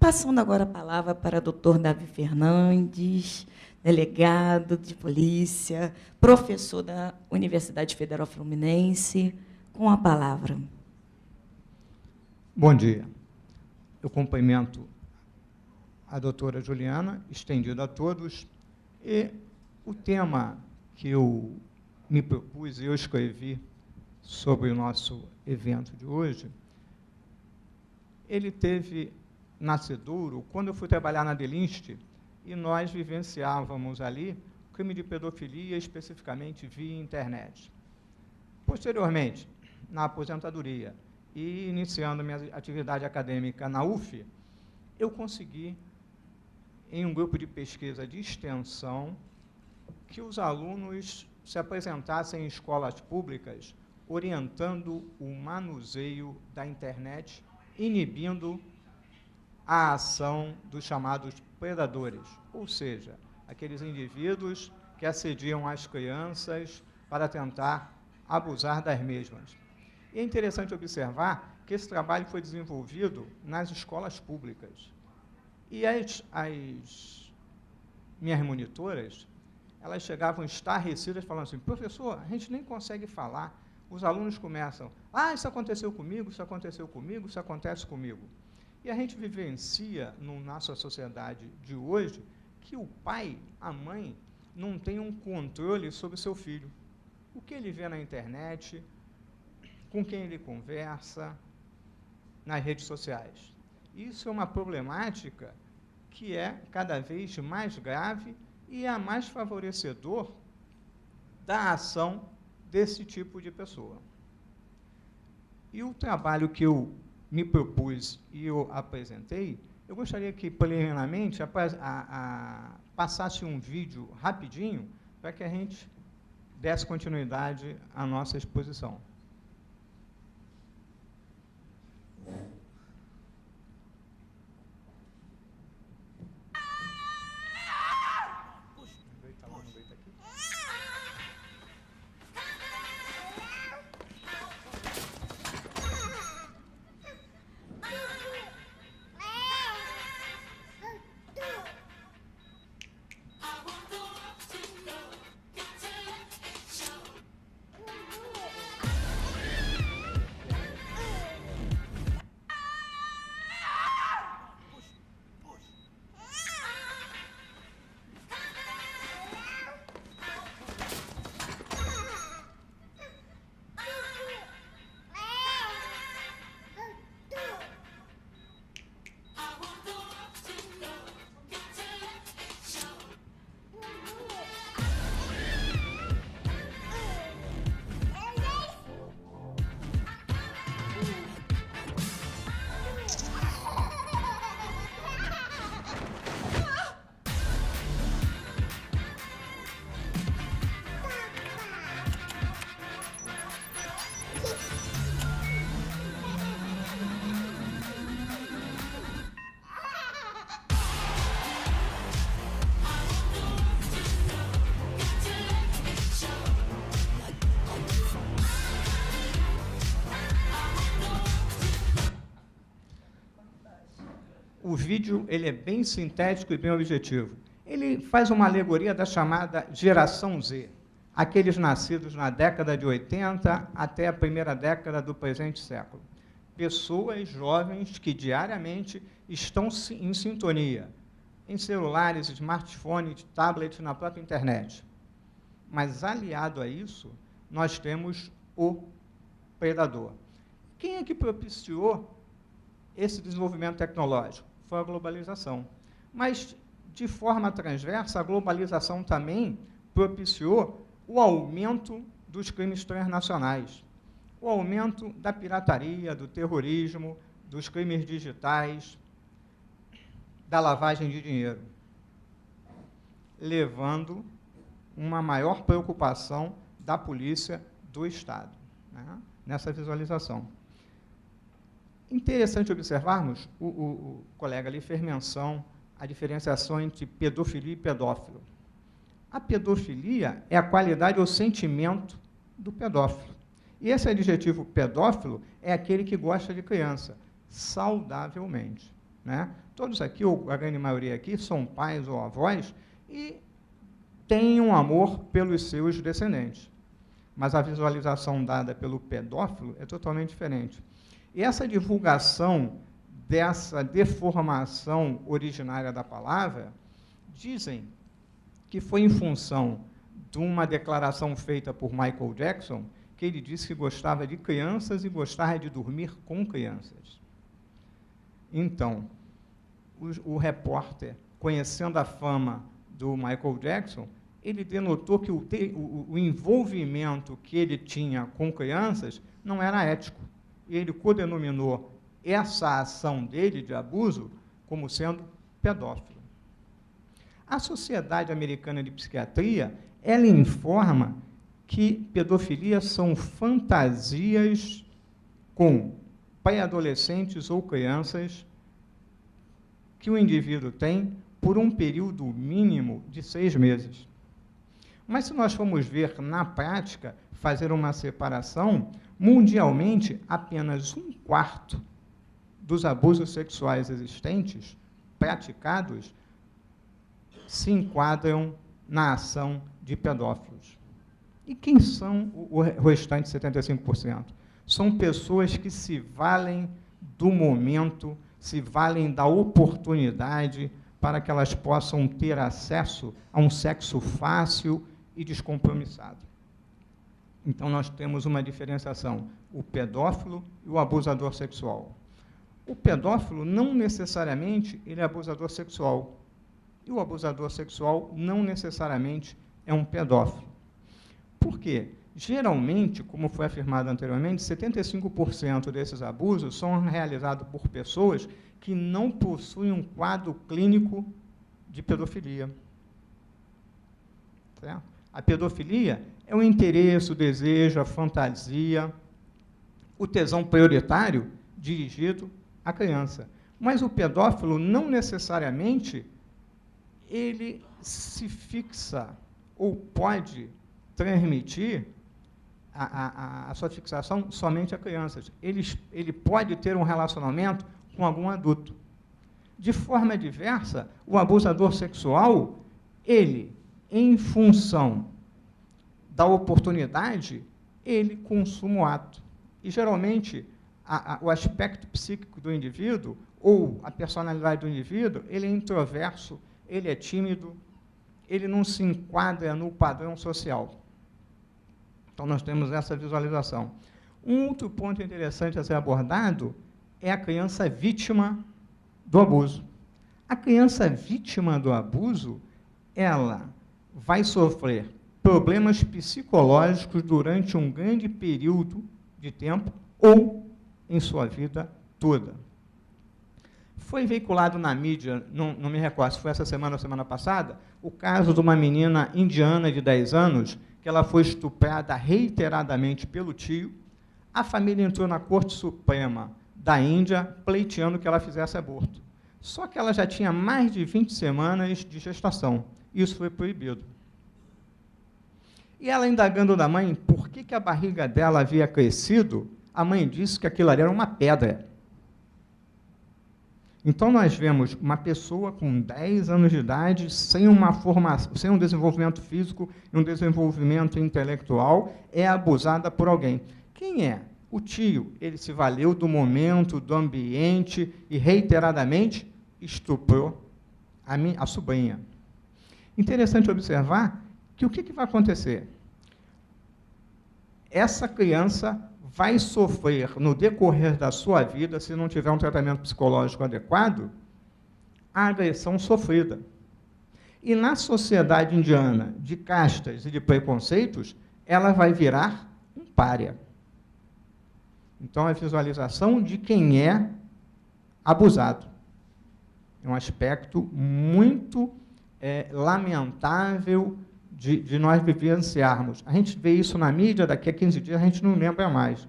Passando agora a palavra para o doutor Davi Fernandes, delegado de polícia, professor da Universidade Federal Fluminense, com a palavra. Bom dia. Eu cumprimento a doutora Juliana, estendido a todos, e o tema que eu me propus e eu escrevi sobre o nosso evento de hoje, ele teve nascedouro quando eu fui trabalhar na Delinste e nós vivenciávamos ali crime de pedofilia, especificamente via internet. Posteriormente, na aposentadoria e iniciando minha atividade acadêmica na UF, eu consegui, em um grupo de pesquisa de extensão, que os alunos se apresentassem em escolas públicas orientando o manuseio da internet, inibindo a ação dos chamados predadores, ou seja, aqueles indivíduos que assediam as crianças para tentar abusar das mesmas. E é interessante observar que esse trabalho foi desenvolvido nas escolas públicas. E as minhas monitoras, elas chegavam estarrecidas, falando assim, professor, a gente nem consegue falar. Os alunos começam, isso aconteceu comigo, isso aconteceu comigo, isso acontece comigo. E a gente vivencia, na nossa sociedade de hoje, que o pai, a mãe, não tem um controle sobre o seu filho. O que ele vê na internet, com quem ele conversa, nas redes sociais. Isso é uma problemática que é cada vez mais grave e é mais favorecedor da ação desse tipo de pessoa. E o trabalho que eu me propus e eu apresentei, eu gostaria que, preliminarmente, passasse um vídeo rapidinho para que a gente desse continuidade à nossa exposição. O vídeo ele é bem sintético e bem objetivo. Ele faz uma alegoria da chamada geração Z, aqueles nascidos na década de 80 até a primeira década do presente século. Pessoas jovens que diariamente estão em sintonia, em celulares, smartphones, tablets, na própria internet. Mas, aliado a isso, nós temos o predador. Quem é que propiciou esse desenvolvimento tecnológico? Foi a globalização. Mas, de forma transversa, a globalização também propiciou o aumento dos crimes transnacionais, o aumento da pirataria, do terrorismo, dos crimes digitais, da lavagem de dinheiro, levando uma maior preocupação da polícia do Estado, né, nessa visualização. Interessante observarmos, o colega ali fez menção à diferenciação entre pedofilia e pedófilo. A pedofilia é a qualidade ou sentimento do pedófilo. E esse adjetivo pedófilo é aquele que gosta de criança, saudavelmente. né? Todos aqui, ou a grande maioria aqui, são pais ou avós e têm um amor pelos seus descendentes. Mas a visualização dada pelo pedófilo é totalmente diferente. E essa divulgação dessa deformação originária da palavra, dizem que foi em função de uma declaração feita por Michael Jackson, que ele disse que gostava de crianças e gostava de dormir com crianças. Então, o repórter, conhecendo a fama do Michael Jackson, ele denotou que o envolvimento que ele tinha com crianças não era ético. E ele codenominou essa ação dele de abuso como sendo pedófilo. A Sociedade Americana de Psiquiatria, ela informa que pedofilia são fantasias com pré-adolescentes ou crianças que o indivíduo tem por um período mínimo de 6 meses. Mas, se nós formos ver na prática, fazer uma separação, mundialmente, apenas 1/4 dos abusos sexuais existentes, praticados, se enquadram na ação de pedófilos. E quem são o restante 75%? São pessoas que se valem do momento, se valem da oportunidade para que elas possam ter acesso a um sexo fácil e descompromissado. Então, nós temos uma diferenciação, o pedófilo e o abusador sexual. O pedófilo, não necessariamente, ele é abusador sexual. E o abusador sexual, não necessariamente, é um pedófilo. Por quê? Geralmente, como foi afirmado anteriormente, 75% desses abusos são realizados por pessoas que não possuem um quadro clínico de pedofilia. Certo? A pedofilia é o interesse, o desejo, a fantasia, o tesão prioritário dirigido à criança. Mas o pedófilo, não necessariamente, ele se fixa ou pode transmitir a sua fixação somente a crianças. Ele pode ter um relacionamento com algum adulto. De forma diversa, o abusador sexual, ele, em função da oportunidade, ele consuma o ato. E, geralmente, o aspecto psíquico do indivíduo, ou a personalidade do indivíduo, ele é introverso, ele é tímido, ele não se enquadra no padrão social. Então, nós temos essa visualização. Um outro ponto interessante a ser abordado é a criança vítima do abuso. A criança vítima do abuso, ela vai sofrer problemas psicológicos durante um grande período de tempo ou em sua vida toda. Foi veiculado na mídia, não me recordo se foi essa semana ou semana passada, o caso de uma menina indiana de 10 anos, que ela foi estuprada reiteradamente pelo tio. A família entrou na Corte Suprema da Índia pleiteando que ela fizesse aborto. Só que ela já tinha mais de 20 semanas de gestação. Isso foi proibido. E ela, indagando da mãe por que a barriga dela havia crescido, a mãe disse que aquilo ali era uma pedra. Então, nós vemos uma pessoa com 10 anos de idade, sem uma formação, sem um desenvolvimento físico e um desenvolvimento intelectual, é abusada por alguém. Quem é? O tio. Ele se valeu do momento, do ambiente e, reiteradamente, estuprou a sobrinha. Interessante observar que o que vai acontecer? Essa criança vai sofrer, no decorrer da sua vida, se não tiver um tratamento psicológico adequado, a agressão sofrida. E na sociedade indiana de castas e de preconceitos, ela vai virar um pária. Então, a visualização de quem é abusado. É um aspecto muito lamentável de nós vivenciarmos. A gente vê isso na mídia, daqui a 15 dias a gente não lembra mais.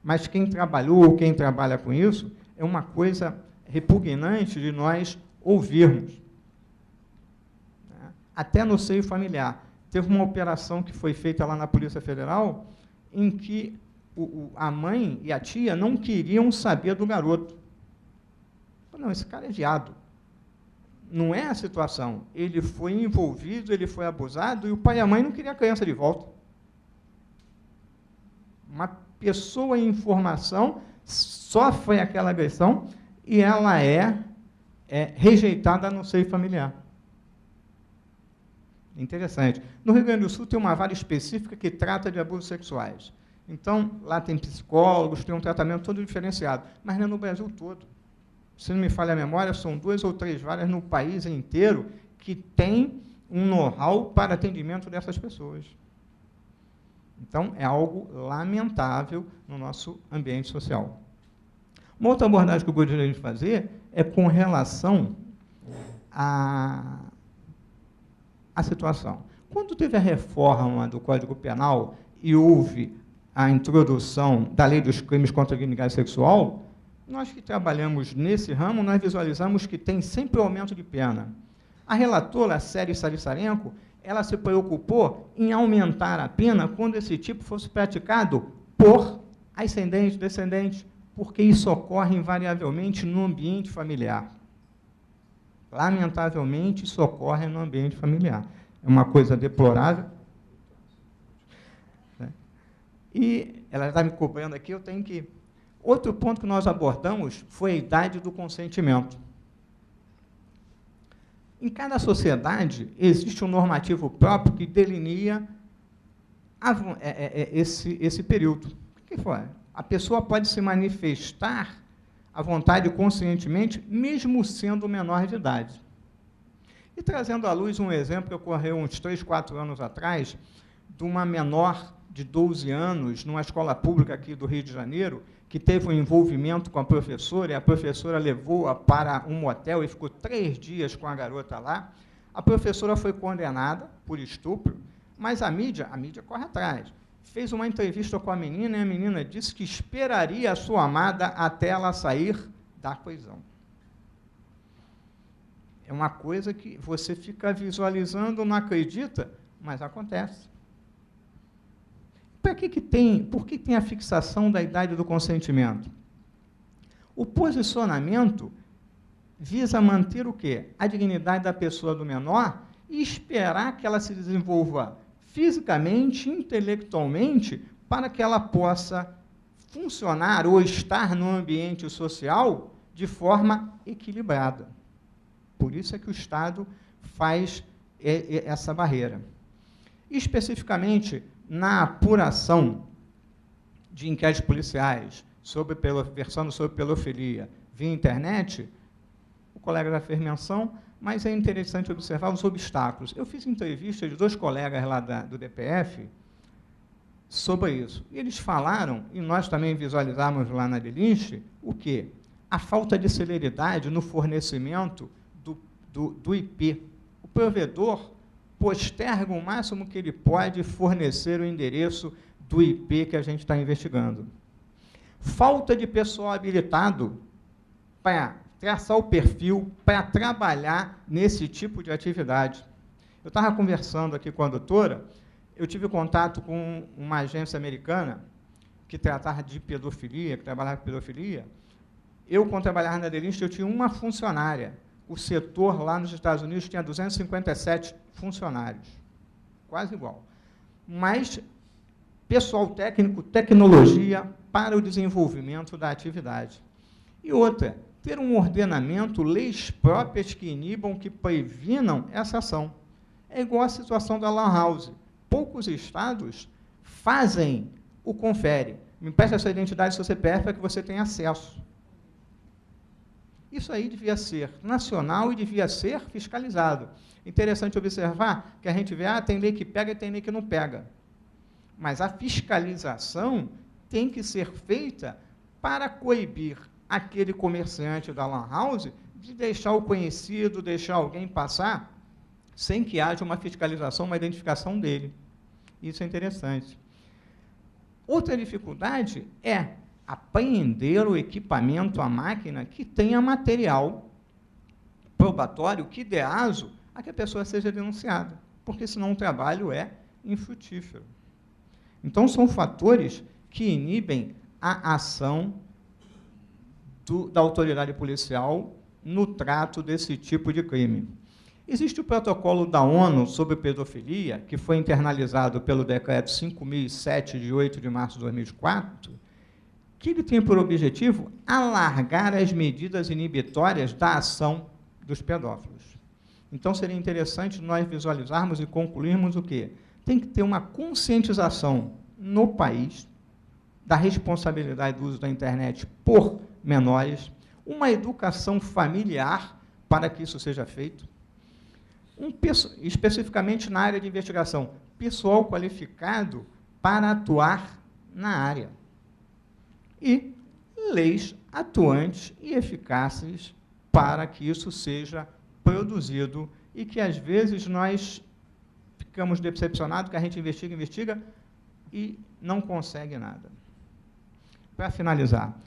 Mas quem trabalhou ou quem trabalha com isso, é uma coisa repugnante de nós ouvirmos. Até no seio familiar. Teve uma operação que foi feita lá na Polícia Federal, em que a mãe e a tia não queriam saber do garoto. Não, esse cara é viado. Não é a situação. Ele foi envolvido, ele foi abusado, e o pai e a mãe não queriam a criança de volta. Uma pessoa em formação sofre aquela agressão e ela é rejeitada no seio familiar. Interessante. No Rio Grande do Sul tem uma vara específica que trata de abusos sexuais. Então, lá tem psicólogos, tem um tratamento todo diferenciado, mas não é no Brasil todo. Se não me falha a memória, são 2 ou 3 varas no país inteiro que tem um know-how para atendimento dessas pessoas. Então, é algo lamentável no nosso ambiente social. Uma outra abordagem que eu gostaria de fazer é com relação à situação. Quando teve a reforma do Código Penal e houve a introdução da lei dos crimes contra a dignidade sexual, nós que trabalhamos nesse ramo, nós visualizamos que tem sempre aumento de pena. A relatora, a Série Sarissarenko, ela se preocupou em aumentar a pena quando esse tipo fosse praticado por ascendentes, descendentes, porque isso ocorre invariavelmente no ambiente familiar. Lamentavelmente, isso ocorre no ambiente familiar. É uma coisa deplorável. E ela está me cobrando aqui, eu tenho que... Outro ponto que nós abordamos foi a idade do consentimento. Em cada sociedade, existe um normativo próprio que delinea esse período. O que foi? A pessoa pode se manifestar à vontade conscientemente, mesmo sendo menor de idade. E trazendo à luz um exemplo que ocorreu uns 3, 4 anos atrás, de uma menor de 12 anos, numa escola pública aqui do Rio de Janeiro, que teve um envolvimento com a professora, e a professora levou-a para um motel e ficou 3 dias com a garota lá. A professora foi condenada por estupro, mas a mídia corre atrás. Fez uma entrevista com a menina, e a menina disse que esperaria a sua amada até ela sair da prisão. É uma coisa que você fica visualizando, não acredita, mas acontece. Por que tem a fixação da idade do consentimento? O posicionamento visa manter o quê? A dignidade da pessoa do menor e esperar que ela se desenvolva fisicamente, intelectualmente, para que ela possa funcionar ou estar no ambiente social de forma equilibrada. Por isso é que o Estado faz essa barreira. Especificamente, na apuração de inquéritos policiais versando sobre pedofilia via internet, o colega já fez menção, mas é interessante observar os obstáculos. Eu fiz entrevista de 2 colegas lá do DPF sobre isso. E eles falaram, e nós também visualizamos lá na Delinche, o quê? A falta de celeridade no fornecimento do IP. O provedor posterga o máximo que ele pode fornecer o endereço do IP que a gente está investigando. Falta de pessoal habilitado para traçar o perfil, para trabalhar nesse tipo de atividade. Eu estava conversando aqui com a doutora, eu tive contato com uma agência americana que tratava de pedofilia, que trabalhava com pedofilia. Eu, quando trabalhava na Delinche, eu tinha uma funcionária. O setor lá nos Estados Unidos tinha 257 funcionários, quase igual. Mas pessoal técnico, tecnologia para o desenvolvimento da atividade. E outra, ter um ordenamento, leis próprias que inibam, que previnam essa ação. É igual a situação da Lan House. Poucos estados fazem o confere. Me empresta essa identidade, seu CPF, para que você tenha acesso. Isso aí devia ser nacional e devia ser fiscalizado. Interessante observar que a gente vê, tem lei que pega e tem lei que não pega. Mas a fiscalização tem que ser feita para coibir aquele comerciante da Lan House de deixar o conhecido, deixar alguém passar, sem que haja uma fiscalização, uma identificação dele. Isso é interessante. Outra dificuldade é apreender o equipamento, a máquina, que tenha material probatório que dê aso a que a pessoa seja denunciada, porque senão o trabalho é infrutífero. Então, são fatores que inibem a ação da autoridade policial no trato desse tipo de crime. Existe o protocolo da ONU sobre pedofilia, que foi internalizado pelo decreto 5.007, de 8 de março de 2004, que ele tem por objetivo alargar as medidas inibitórias da ação dos pedófilos. Então, seria interessante nós visualizarmos e concluirmos o quê? Tem que ter uma conscientização no país da responsabilidade do uso da internet por menores, uma educação familiar para que isso seja feito, especificamente na área de investigação, pessoal qualificado para atuar na área, e leis atuantes e eficazes para que isso seja produzido, e que, às vezes, nós ficamos decepcionados, que a gente investiga e não consegue nada. Para finalizar,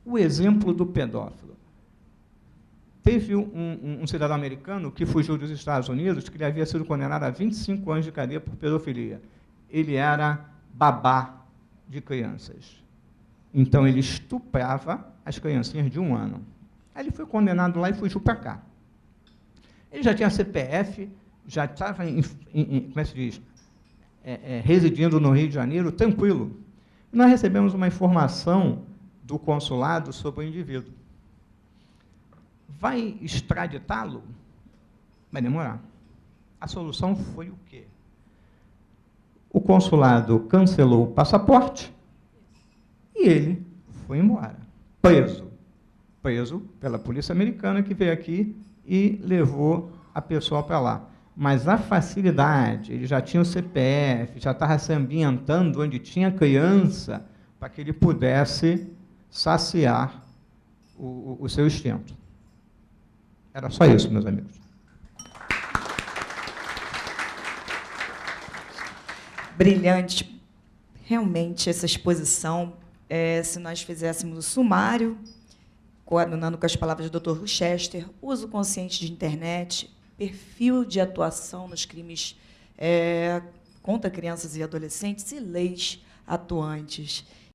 o exemplo do pedófilo. Teve um cidadão americano que fugiu dos Estados Unidos, que ele havia sido condenado a 25 anos de cadeia por pedofilia. Ele era babá de crianças. Então, ele estuprava as criancinhas de 1 ano. Aí ele foi condenado lá e fugiu para cá. Ele já tinha CPF, já estava, como é que se diz, residindo no Rio de Janeiro, tranquilo. Nós recebemos uma informação do consulado sobre o indivíduo. Vai extraditá-lo? Vai demorar. A solução foi o quê? O consulado cancelou o passaporte e ele foi embora. Preso pela polícia americana, que veio aqui e levou a pessoa para lá. Mas a facilidade, ele já tinha o CPF, já estava se ambientando onde tinha criança, para que ele pudesse saciar o seu instinto. Era só isso, meus amigos. Brilhante. Realmente, essa exposição, se nós fizéssemos o sumário, coadunando com as palavras do Dr. Rochester, uso consciente de internet, perfil de atuação nos crimes contra crianças e adolescentes e leis atuantes.